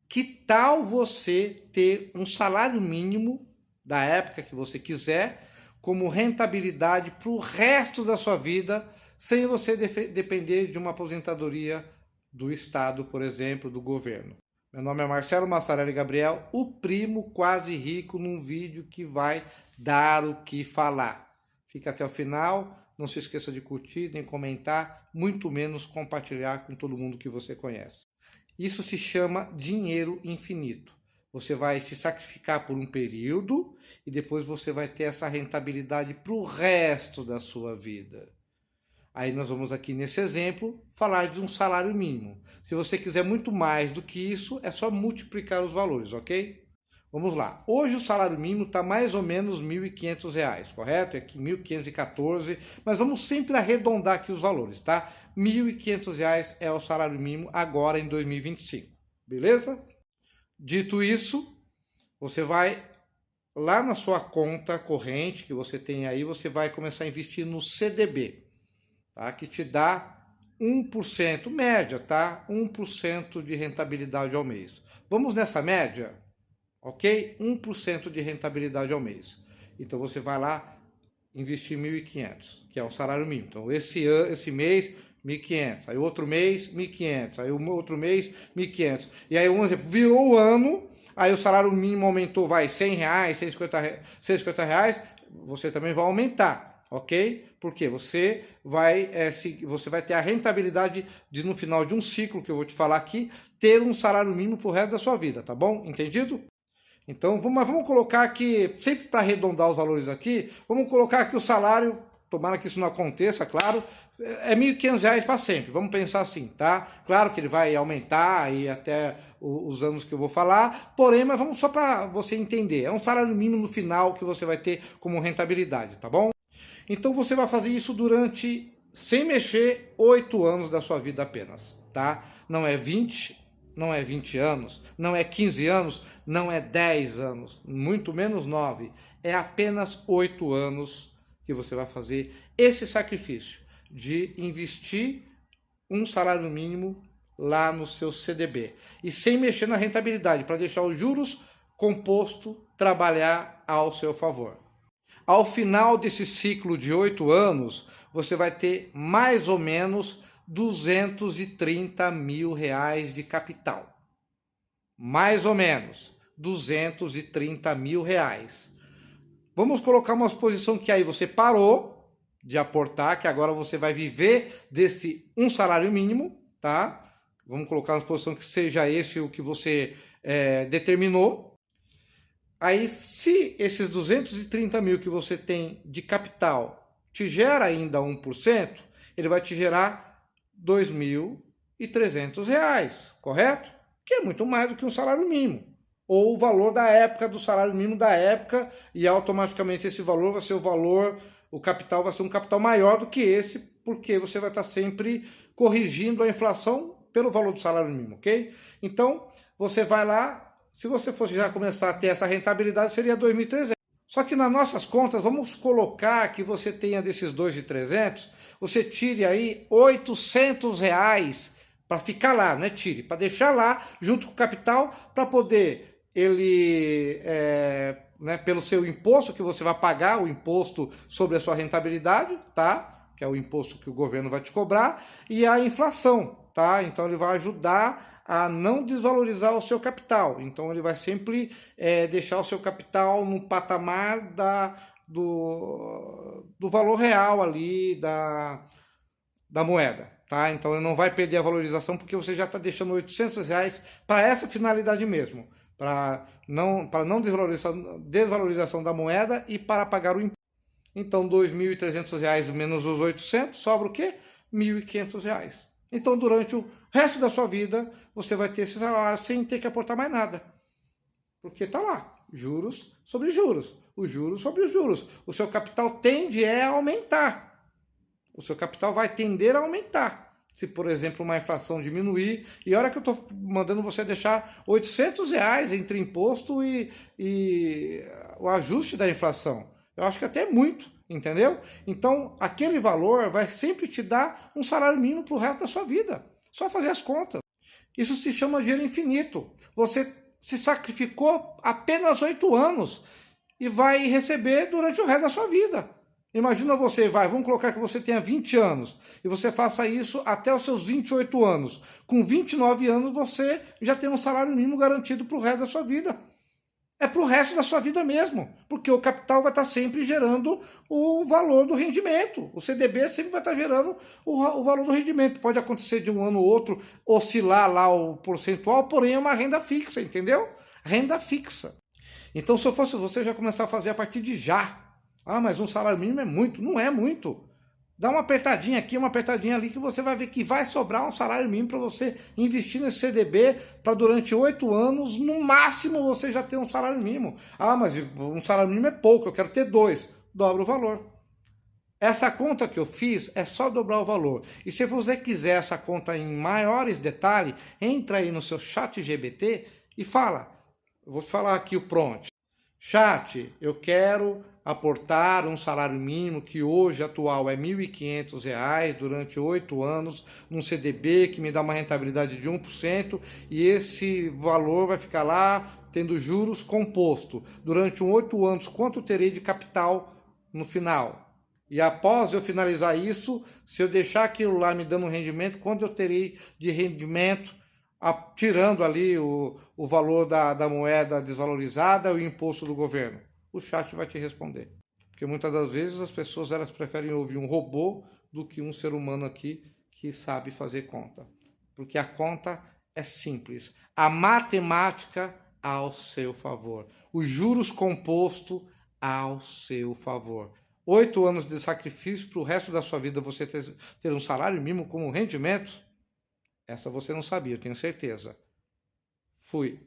Que tal você ter um salário mínimo da época que você quiser como rentabilidade para o resto da sua vida, sem você depender de uma aposentadoria do Estado, por exemplo, do governo? Meu nome é Marcelo Massarelli Gabriel, o primo quase rico, num vídeo que vai dar o que falar. Fica até o final, não se esqueça de curtir, nem comentar, muito menos compartilhar com todo mundo que você conhece. Isso se chama dinheiro infinito. Você vai se sacrificar por um período e depois você vai ter essa rentabilidade para o resto da sua vida. Aí nós vamos aqui nesse exemplo falar de um salário mínimo. Se você quiser muito mais do que isso, é só multiplicar os valores, ok? Vamos lá. Hoje o salário mínimo está mais ou menos R$ 1.500, correto? É aqui 1.514, mas vamos sempre arredondar aqui os valores, tá? R$ 1.500 é o salário mínimo agora em 2025, beleza? Dito isso, você vai lá na sua conta corrente que você tem aí, você vai começar a investir no CDB, tá? Que te dá 1%, média, tá? 1% de rentabilidade ao mês. Vamos nessa média? Ok? 1% de rentabilidade ao mês. Então você vai lá investir 1.500, que é o salário mínimo. Então esse mês 1.500, aí outro mês 1.500, aí o outro mês 1.500. E aí um exemplo, virou o ano, aí o salário mínimo aumentou, vai R$100, R$150, você também vai aumentar, ok? Porque você vai ter a rentabilidade de, no final de um ciclo que eu vou te falar aqui, ter um salário mínimo pro resto da sua vida, tá bom? Entendido? Então, vamos colocar aqui, sempre para arredondar os valores aqui, vamos colocar que o salário, tomara que isso não aconteça, claro, é R$ 1.500 para sempre, vamos pensar assim, tá? Claro que ele vai aumentar aí até os anos que eu vou falar, porém, mas vamos só para você entender, é um salário mínimo no final que você vai ter como rentabilidade, tá bom? Então você vai fazer isso durante, sem mexer, 8 anos da sua vida apenas, tá? Não é 20, não é 20 anos, não é 15 anos, não é 10 anos, muito menos 9. É apenas 8 anos que você vai fazer esse sacrifício de investir um salário mínimo lá no seu CDB. E sem mexer na rentabilidade, para deixar os juros composto trabalhar ao seu favor. Ao final desse ciclo de 8 anos, você vai ter mais ou menos R$230 mil de capital. Mais ou menos R$230 mil. Vamos colocar uma posição que aí você parou de aportar, que agora você vai viver desse um salário mínimo, tá? Vamos colocar uma posição que seja esse o que você determinou. Aí, se esses 230 mil que você tem de capital te gera ainda 1%, ele vai te gerar R$2.300, correto? Que é muito mais do que um salário mínimo. Ou o valor da época do salário mínimo da época, e automaticamente esse valor vai ser o capital vai ser um capital maior do que esse, porque você vai estar sempre corrigindo a inflação pelo valor do salário mínimo, ok? Então, você vai lá. Se você fosse já começar a ter essa rentabilidade, seria 2.300. Só que nas nossas contas, vamos colocar que você tenha desses 2.300, você tire aí R$800 para ficar lá, né? Tire, para deixar lá junto com o capital, para poder ele, pelo seu imposto, que você vai pagar, o imposto sobre a sua rentabilidade, tá? Que é o imposto que o governo vai te cobrar, e a inflação, tá? Então ele vai ajudar a não desvalorizar o seu capital. Então ele vai sempre deixar o seu capital no patamar do valor real ali da moeda, tá? Então ele não vai perder a valorização porque você já está deixando R$800 para essa finalidade mesmo, para não desvalorização da moeda e para pagar o imposto. Então R$2.300 menos os 800 sobra o quê? R$1.500. Então durante o resto da sua vida, você vai ter esse salário sem ter que aportar mais nada. Porque está lá, juros sobre juros, os juros sobre os juros. O seu capital tende a aumentar. O seu capital vai tender a aumentar. Se, por exemplo, uma inflação diminuir, e olha que eu estou mandando você deixar R$800 entre imposto e o ajuste da inflação. Eu acho que até é muito, entendeu? Então, aquele valor vai sempre te dar um salário mínimo para o resto da sua vida. Só fazer as contas. Isso se chama dinheiro infinito. Você se sacrificou apenas 8 anos e vai receber durante o resto da sua vida. Imagina você, vamos colocar que você tenha 20 anos e você faça isso até os seus 28 anos. Com 29 anos você já tem um salário mínimo garantido para o resto da sua vida. É para o resto da sua vida mesmo, porque o capital vai estar sempre gerando o valor do rendimento. O CDB sempre vai estar gerando o valor do rendimento. Pode acontecer de um ano ou outro oscilar lá o percentual, porém é uma renda fixa, entendeu? Renda fixa. Então, se eu fosse você, eu já começar a fazer a partir de já. Ah, mas um salário mínimo é muito. Não é muito. Dá uma apertadinha aqui, uma apertadinha ali, que você vai ver que vai sobrar um salário mínimo para você investir nesse CDB para durante 8 anos, no máximo você já ter um salário mínimo. Ah, mas um salário mínimo é pouco, eu quero ter 2. Dobra o valor. Essa conta que eu fiz é só dobrar o valor. E se você quiser essa conta em maiores detalhes, entra aí no seu chat GBT e fala. Eu vou falar aqui o prompt. Chat, eu quero aportar um salário mínimo que hoje atual é R$ 1.500 durante 8 anos num CDB que me dá uma rentabilidade de 1% e esse valor vai ficar lá tendo juros composto. Durante 8 anos, quanto terei de capital no final? E após eu finalizar isso, se eu deixar aquilo lá me dando um rendimento, quanto eu terei de rendimento tirando ali o valor da moeda desvalorizada, o imposto do governo? O chat vai te responder. Porque muitas das vezes as pessoas elas preferem ouvir um robô do que um ser humano aqui que sabe fazer conta. Porque a conta é simples. A matemática ao seu favor. Os juros composto ao seu favor. 8 anos de sacrifício para o resto da sua vida você ter um salário mínimo como rendimento? Essa você não sabia, eu tenho certeza. Fui.